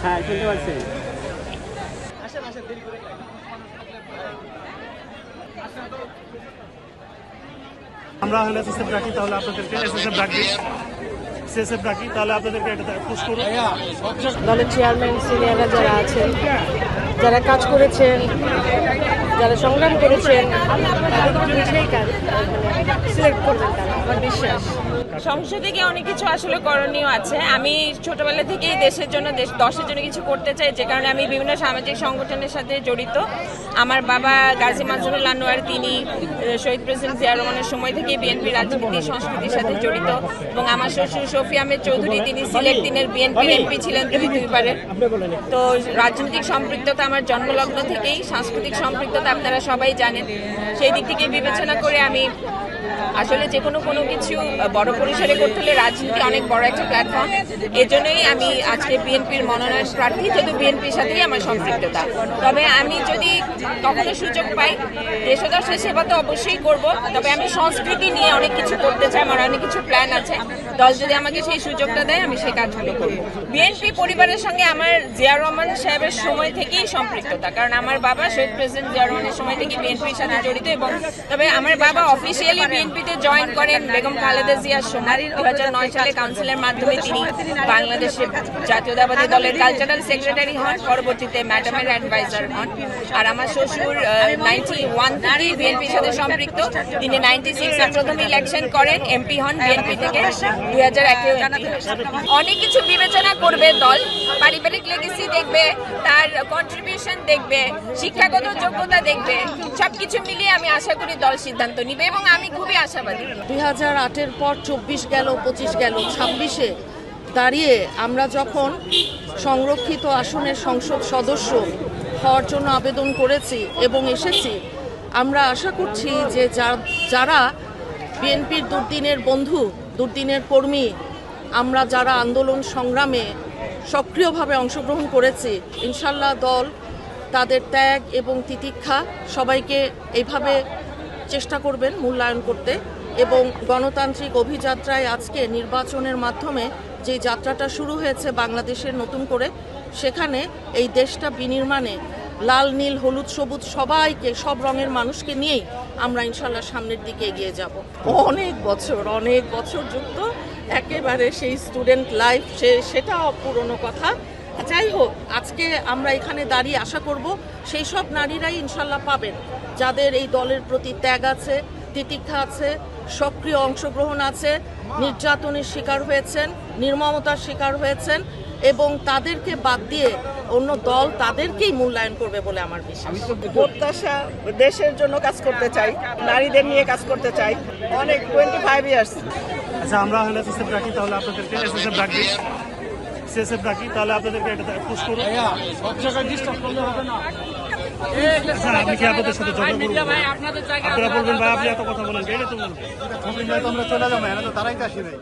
হ্যাঁ শুনতে পাচ্ছি। আমরা হলে এসএসএফ ডাকি, তাহলে আপনাদেরকে এসএসএফ ডাকি, সিএসএফ ডাকি, তাহলে আপনাদেরকে এটা পুশ করুন। দলের চেয়ারম্যান সিনিয়ররা যারা আছেন, যারা কাজ করেছেন, যারা সংগ্রাম করেছেন, বুঝেই কাজ সিলেক্ট করবেন তারা, আমার বিশ্বাস। সংসদে গিয়ে অনেক কিছু আসলে করণীয় আছে। আমি ছোটবেলা থেকেই দেশের জন্য দশের জন্য কিছু করতে চাই, যে কারণে আমি বিভিন্ন সামাজিক সংগঠনের সাথে জড়িত। আমার বাবা গাজী মাজহারুল আনোয়ার, তিনি শহীদ প্রেসিডেন্ট জিয়া রহমানের সময় থেকে বিএনপি রাজনীতি সংস্কৃতির সাথে জড়িত, এবং আমার শ্বশুর শফি আহমেদ চৌধুরী, তিনি সিলেট দিনের বিএনপির এমপি ছিলেন দুইবারের। তো রাজনৈতিক সম্পৃক্ততা আমার জন্মলগ্ন থেকেই, সাংস্কৃতিক সম্পৃক্ততা আপনারা সবাই জানেন। সেই দিক থেকে বিবেচনা করে আমি আসলে যে কোনো কিছু বড় পরিসরে করতে হলে রাজনীতি অনেক বড় একটা প্ল্যাটফর্ম। এজন্যই আমি আজকে বিএনপির মনোনয়ন প্রার্থী, যেহেতু বিএনপির সাথেই আমার সম্পৃক্ততা। তবে আমি যদি কখনো সুযোগ পাই, দেশদর্শের সেবা তো অবশ্যই করব, তবে আমি সংস্কৃতি নিয়ে অনেক কিছু করতে চাই, আমার অনেক কিছু প্ল্যান আছে। দল যদি আমাকে সেই সুযোগটা দেয়, আমি সেই কাজগুলো করব। বিএনপি পরিবারের সঙ্গে আমার জিয়া রহমান সাহেবের সময় থেকেই সম্পৃক্ততা, কারণ আমার বাবা শহীদ প্রেসিডেন্ট জিয়া রহমানের সময় থেকে বিএনপির সাথে জড়িত। এবং তবে আমার বাবা অফিসিয়ালি বিএনপিতে জয়েন করেন বেগম খালেদা জিয়ার সময়। 2009 সালে কাউন্সিলের মাধ্যমে তিনি বাংলাদেশের জাতীয়তাবাদী দলের কালচারাল সেক্রেটারি হন, পরবর্তীতে ম্যাডামের অ্যাডভাইজার হন। আর আমার শ্বশুর 91 থেকে বিএনপির সাথে সম্পৃক্ত। তিনি 96 প্রথম ইলেকশন করেন, এমপি হন বিএনপি থেকে, 2001 অনেক কিছু বিবেচনা করবে দল। পারিবারিক লেগেসি দেখবে, তার কন্ট্রিবিউশন দেখবে, শিক্ষাগত যোগ্যতা দেখবে, সবকিছু মিলিয়ে আমি আশা করি দল সিদ্ধান্ত নিবে, এবং আমি খুবই আশাবাদী। 2008-এর পর 24 গেল, 25 গেল, 26-এ দাঁড়িয়ে আমরা যখন সংরক্ষিত আসনের সংসদ সদস্য হওয়ার জন্য আবেদন করেছি এবং এসেছি, আমরা আশা করছি যে যারা বিএনপির দুর্দিনের বন্ধু, দুর্দিনের কর্মী, আমরা যারা আন্দোলন সংগ্রামে সক্রিয়ভাবে অংশগ্রহণ করেছি, ইনশাল্লাহ দল তাদের ত্যাগ এবং তিতিক্ষা সবাইকে এইভাবে চেষ্টা করবেন মূল্যায়ন করতে। এবং গণতান্ত্রিক অভিযাত্রায় আজকে নির্বাচনের মাধ্যমে যে যাত্রাটা শুরু হয়েছে বাংলাদেশের নতুন করে, সেখানে এই দেশটা বিনির্মাণে লাল নীল হলুদ সবুজ সবাইকে, সব রঙের মানুষকে নিয়েই আমরা ইনশাল্লাহ সামনের দিকে এগিয়ে যাব। অনেক বছর যুক্ত একেবারে সেই স্টুডেন্ট লাইফ, সেটা পুরনো কথা। যাই হোক, আজকে আমরা এখানে দাঁড়িয়ে আশা করব সেই সব নারীরাই ইনশাল্লাহ পাবেন যাদের এই দলের প্রতি ত্যাগ আছে, তিতিক্ষা আছে, সক্রিয় অংশগ্রহণ আছে, নির্যাতনের শিকার হয়েছেন, নির্মমতার শিকার হয়েছেন, এবং তাদেরকে বাদ দিয়ে অন্য দল তাদেরকেই মূল্যায়ন করবে বলে আমার বিশ্বাস। প্রত্যাশা, দেশের জন্য কাজ করতে চাই, নারীদের নিয়ে কাজ করতে চাই, অনেক 25 ইয়ার্স। আচ্ছা, আমরা হলে এসএসএফ ডাকি, তাহলে আপনাদেরকে এসএসএফ ডাকি, সিএসএফ ডাকি, তাহলে আপনাদেরকে এটা পুশ করুন। আচ্ছা, আমি কি আপনাদের সাথে যোগাযোগ করবো? আপনারা বলবেন ভাই আপনি এত কথা বলেন, এটা তো বলবেন। আমরা চলে যাবো, তারাই তো আসি ভাই।